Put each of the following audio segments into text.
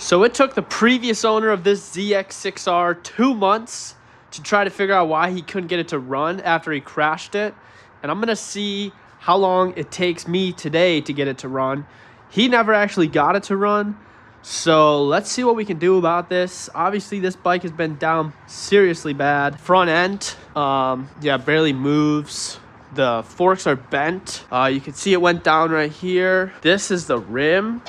So it took the previous owner of this ZX6R 2 months to try to figure out why he couldn't get it to run after he crashed it. And I'm going to see how long it takes me today to get it to run. He never actually got it to run. So let's see what we can do about this. Obviously, this bike has been down seriously bad. Front end, yeah, barely moves. The forks are bent. You can see it went down right here. This is the rim.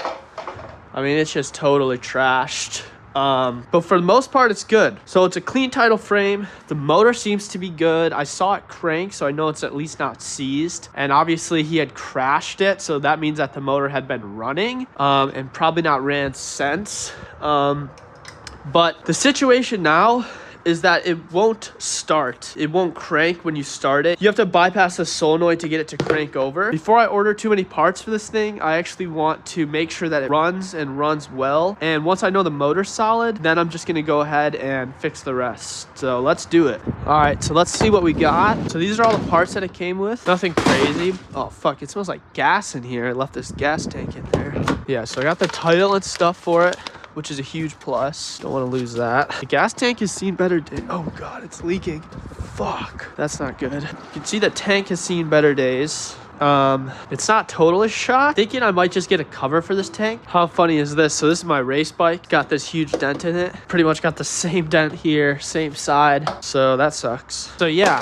I mean, it's just totally trashed. But for the most part, it's good. So it's a clean title frame. The motor seems to be good. I saw it crank, so I know it's at least not seized. And obviously he had crashed it, so that means that the motor had been running, and probably not ran since. But the situation now is that it won't start. It won't crank when you start it. You have to bypass the solenoid to get it to crank over. Before I order too many parts for this thing, I actually want to make sure that it runs and runs well. And once I know the motor's solid, then I'm just gonna go ahead and fix the rest. So let's do it. All right, so let's see what we got. So these are all the parts that it came with. Nothing crazy. Oh fuck, it smells like gas in here. I left this gas tank in there. Yeah, so I got the title and stuff for it, which is a huge plus. Don't want to lose that. The gas tank has seen better days. Oh god, it's leaking. Fuck, that's not good. You can see the tank has seen better days. It's not totally shot. Thinking I might just get a cover for this tank. How funny is this? So this is my race bike. Got this huge dent in it. Pretty much got the same dent here, same side. So that sucks. So yeah,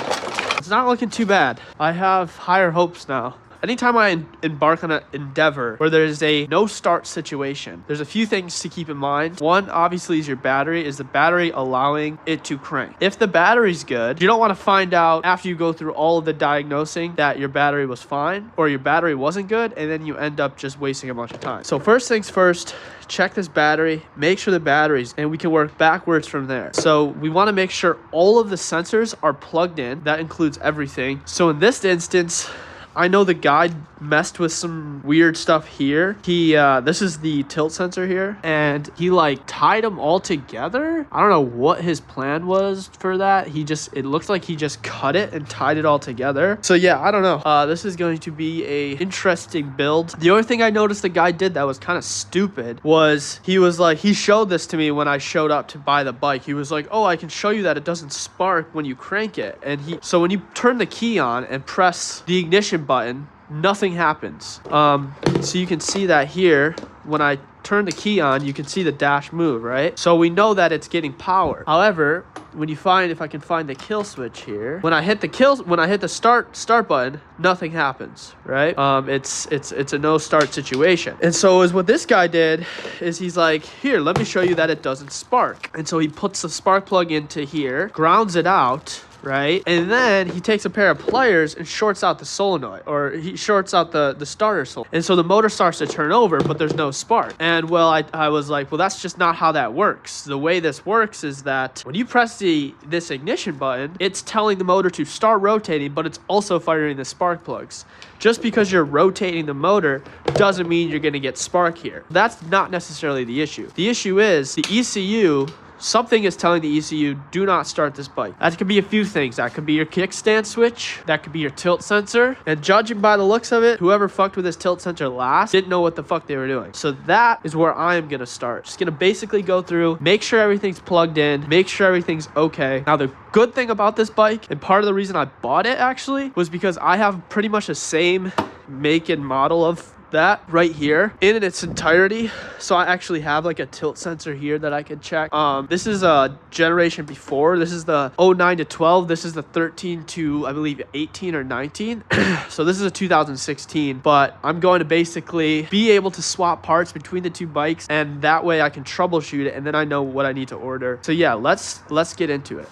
it's not looking too bad. I have higher hopes now. Anytime I embark on an endeavor where there's a no start situation, there's a few things to keep in mind. One, obviously, is your battery. Is the battery allowing it to crank? If the battery's good, you don't want to find out after you go through all of the diagnosing that your battery was fine or your battery wasn't good, and then you end up just wasting a bunch of time. So first things first, check this battery, make sure the batteries, and we can work backwards from there. So we want to make sure all of the sensors are plugged in. That includes everything. So in this instance, I know the guy messed with some weird stuff here. This is the tilt sensor here, and he like tied them all together. I don't know what his plan was for that. It looks like he just cut it and tied it all together. So yeah, I don't know. This is going to be a interesting build. The only thing I noticed the guy did that was kind of stupid was he showed this to me when I showed up to buy the bike. He was like, oh, I can show you that it doesn't spark when you crank it. And so when you turn the key on and press the ignition button, nothing happens. So you can see that here. When I turn the key on, you can see the dash move, right? So we know that it's getting power. However, if I can find the kill switch here, when I hit the start button, nothing happens, right? It's a no start situation. And so what this guy did is he's like, here, let me show you that it doesn't spark. And so he puts the spark plug into here, grounds it out, right? And then he takes a pair of pliers and shorts out the solenoid, or he shorts out the starter solenoid. And so the motor starts to turn over, but there's no spark. And well, I was like, well, that's just not how that works. The way this works is that when you press this ignition button, it's telling the motor to start rotating, but it's also firing the spark plugs. Just because you're rotating the motor doesn't mean you're going to get spark here. That's not necessarily the issue. The issue is the ECU. Something is telling the ECU, do not start this bike. That could be a few things. That could be your kickstand switch. That could be your tilt sensor. And judging by the looks of it, whoever fucked with this tilt sensor last didn't know what the fuck they were doing. So that is where I am going to start. Just going to basically go through, make sure everything's plugged in, make sure everything's okay. Now, the good thing about this bike, and part of the reason I bought it actually, was because I have pretty much the same make and model of that right here in its entirety. So I actually have like a tilt sensor here that I can check. This is a generation before. This is the 09 to 12. This is the 13 to, I believe, 18 or 19. So this is a 2016, but I'm going to basically be able to swap parts between the two bikes, and that way I can troubleshoot it, and then I know what I need to order. So yeah, let's get into it.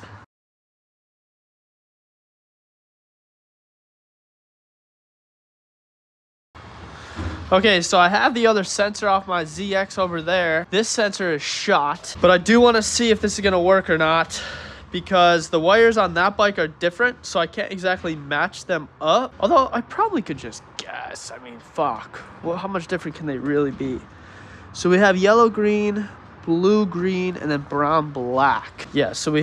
Okay, so I have the other sensor off my ZX over there. This sensor is shot, but I do want to see if this is going to work or not, because the wires on that bike are different, so I can't exactly match them up. Although I probably could just guess. I mean, fuck. Well, how much different can they really be? So we have yellow, green, blue, green, and then brown, black. Yeah, so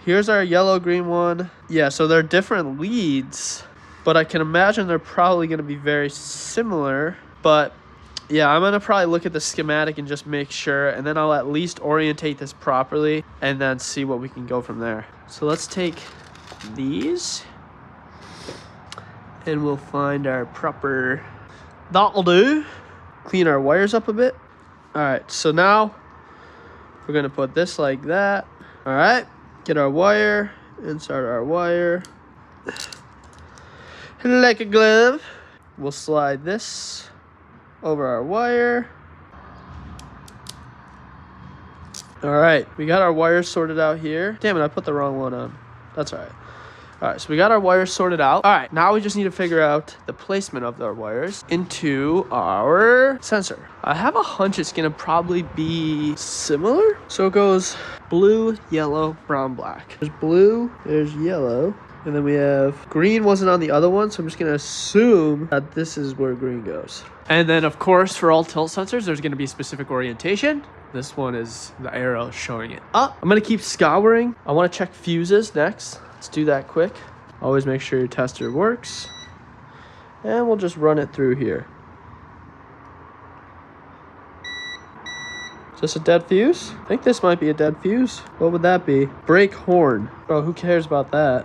here's our yellow, green one. Yeah, so they're different leads, but I can imagine they're probably going to be very similar. But Yeah, I'm gonna probably look at the schematic and just make sure, and then I'll at least orientate this properly and then see what we can go from there. So let's take these and we'll find our proper, that'll do. Clean our wires up a bit. All right, so now we're gonna put this like that. All right, get our wire, insert our wire like a glove. We'll slide this over our wire. All right, we got our wires sorted out here. Damn it, I put the wrong one on. That's all right. All right, so we got our wires sorted out. All right, now we just need to figure out the placement of our wires into our sensor. I have a hunch it's gonna probably be similar. So it goes blue, yellow, brown, black. There's blue, there's yellow, and then we have green wasn't on the other one, so I'm just gonna assume that this is where green goes. And then of course, for all tilt sensors, there's gonna be a specific orientation. This one is the arrow showing it up. I'm gonna keep scouring. I wanna check fuses next. Let's do that quick. Always make sure your tester works. And we'll just run it through here. Is this a dead fuse? I think this might be a dead fuse. What would that be? Brake horn. Oh, who cares about that?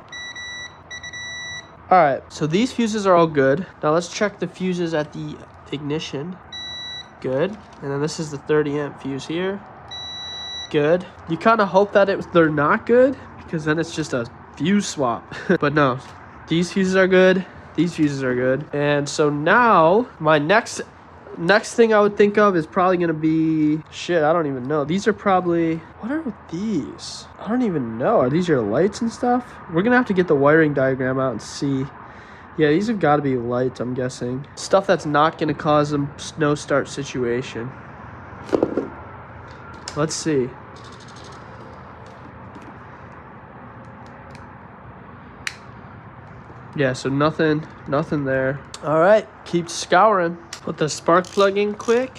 All right, so these fuses are all good. Now let's check the fuses at the ignition. Good. And then this is the 30 amp fuse here. Good. You kind of hope that they're not good, because then it's just a fuse swap. But no, these fuses are good, these fuses are good. And so now my next thing I would think of is probably gonna be, shit, I don't even know. These are probably, what are these? I don't even know. Are these your lights and stuff? We're gonna have to get the wiring diagram out and see. Yeah, these have got to be lights, I'm guessing. Stuff that's not gonna cause a snow start situation. Let's see. Yeah, so nothing there. All right, keep scouring. Put the spark plug in quick.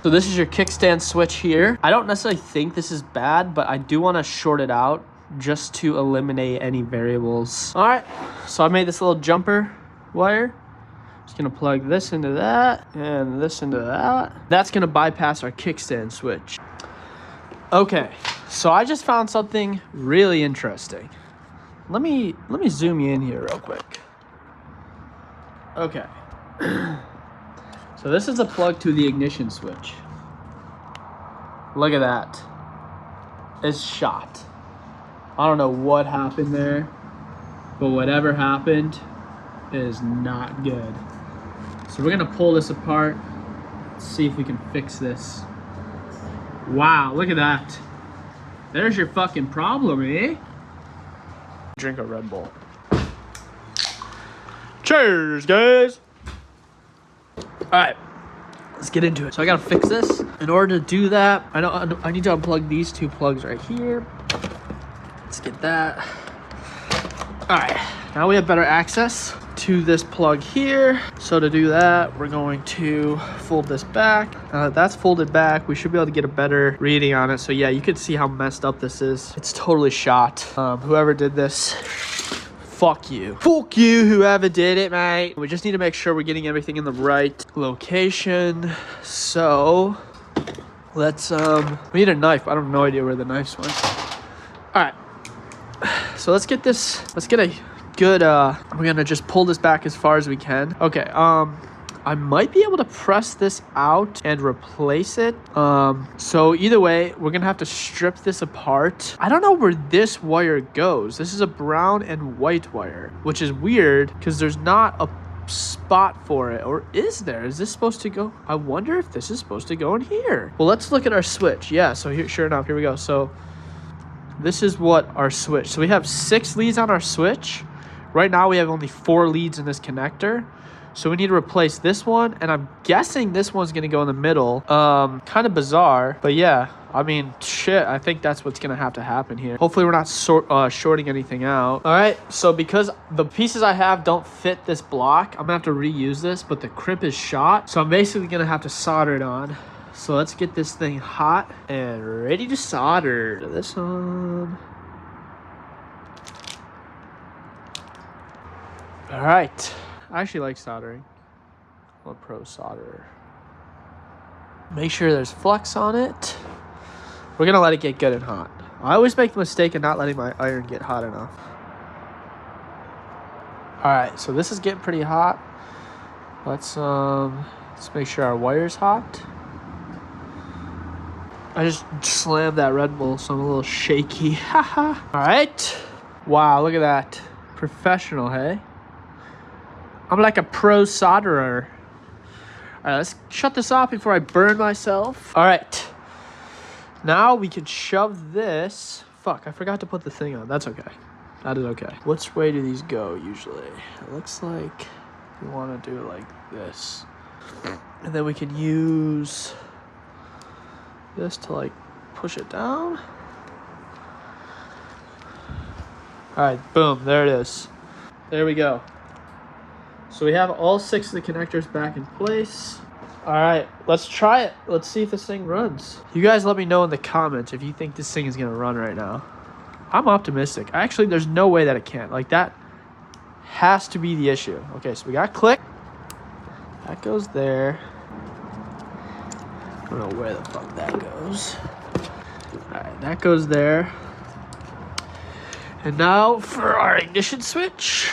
So this is your kickstand switch here. I don't necessarily think this is bad, but I do want to short it out just to eliminate any variables. All right, so I made this little jumper wire. Just gonna plug this into that and this into that. That's gonna bypass our kickstand switch. Okay, so I just found something really interesting. Let me zoom you in here real quick. Okay. So this is a plug to the ignition switch. Look at that. It's shot. I don't know what happened there, but whatever happened is not good. So we're gonna pull this apart, see if we can fix this. Wow, look at that. There's your fucking problem, eh? Drink a Red Bull. Cheers, guys. All right, let's get into it. So I gotta fix this. In order to do that, I need to unplug these two plugs right here. Let's get that. All right, now we have better access to this plug here. So to do that, we're going to fold this back. Now that that's folded back, we should be able to get a better reading on it. So yeah, you can see how messed up this is. It's totally shot. Whoever did this, fuck you. Fuck you, whoever did it, mate. We just need to make sure we're getting everything in the right location. So let's, we need a knife. I have no idea where the knives went. All right, so let's get a good, we're gonna just pull this back as far as we can. Okay, I might be able to press this out and replace it. So either way, we're gonna have to strip this apart. I don't know where this wire goes. This is a brown and white wire, which is weird because there's not a spot for it, or is there? Is this supposed to go? I wonder if this is supposed to go in here. Well, let's look at our switch. Yeah, so here, sure enough, here we go. So this is what our switch. So we have 6 leads on our switch. Right now we have only 4 leads in this connector. So we need to replace this one, and I'm guessing this one's gonna go in the middle. Kind of bizarre, but yeah, I mean, shit, I think that's what's gonna have to happen here. Hopefully we're not shorting anything out. All right, so because the pieces I have don't fit this block, I'm gonna have to reuse this, but the crimp is shot. So I'm basically gonna have to solder it on. So let's get this thing hot and ready to solder. Put this on. All right. I actually like soldering. I'm a pro solderer. Make sure there's flux on it. We're gonna let it get good and hot. I always make the mistake of not letting my iron get hot enough. All right, so this is getting pretty hot. Let's make sure our wire's hot. I just slammed that Red Bull, so I'm a little shaky. Haha. All right. Wow, look at that. Professional, hey? I'm like a pro solderer. All right, let's shut this off before I burn myself. All right. Now we can shove this. Fuck, I forgot to put the thing on. That's okay. That is okay. Which way do these go usually? It looks like we want to do it like this. And then we can use this to like push it down. All right, boom, there it is. There we go. So we have all 6 of the connectors back in place. All right, let's try it. Let's see if this thing runs. You guys let me know in the comments if you think this thing is gonna run right now. I'm optimistic. Actually, there's no way that it can't. Like, that has to be the issue. Okay, so we got click. That goes there. I don't know where the fuck that goes. All right, that goes there. And now for our ignition switch.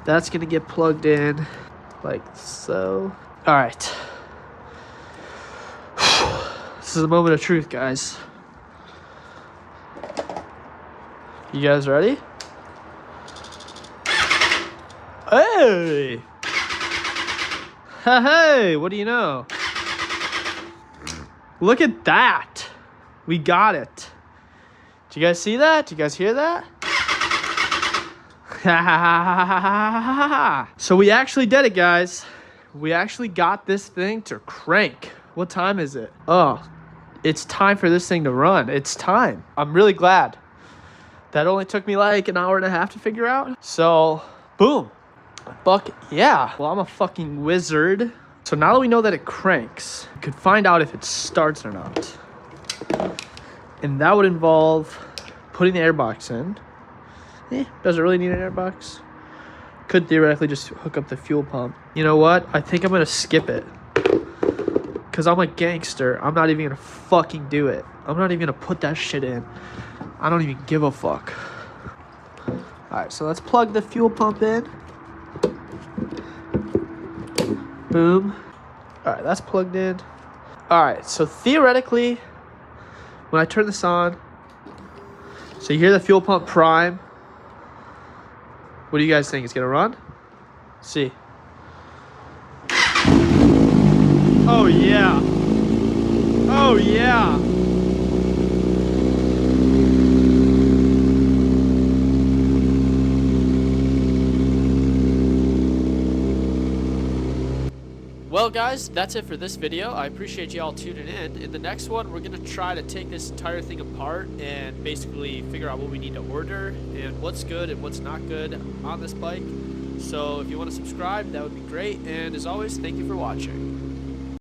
That's gonna get plugged in like so. All right. This is a moment of truth, guys. You guys ready? Hey! Hey, what do you know? Look at that. We got it. Did you guys see that? Did you guys hear that? So we actually did it, guys. We actually got this thing to crank. What time is it? Oh, it's time for this thing to run. It's time. I'm really glad. That only took me like an hour and a half to figure out. So, boom. Fuck yeah. Well, I'm a fucking wizard. So now that we know that it cranks, we could find out if it starts or not. And that would involve putting the airbox in. Does it really need an airbox? Could theoretically just hook up the fuel pump. You know what? I think I'm gonna skip it. Cause I'm a gangster. I'm not even gonna fucking do it. I'm not even gonna put that shit in. I don't even give a fuck. Alright, so let's plug the fuel pump in. Boom. Alright, that's plugged in. Alright, so theoretically, when I turn this on, so you hear the fuel pump prime. What do you guys think? It's gonna run? See. Oh yeah. Oh yeah. Well guys, that's it for this video. I appreciate you all tuning in. In the next one, we're going to try to take this entire thing apart and basically figure out what we need to order and what's good and what's not good on this bike. So if you want to subscribe, that would be great. And as always, thank you for watching.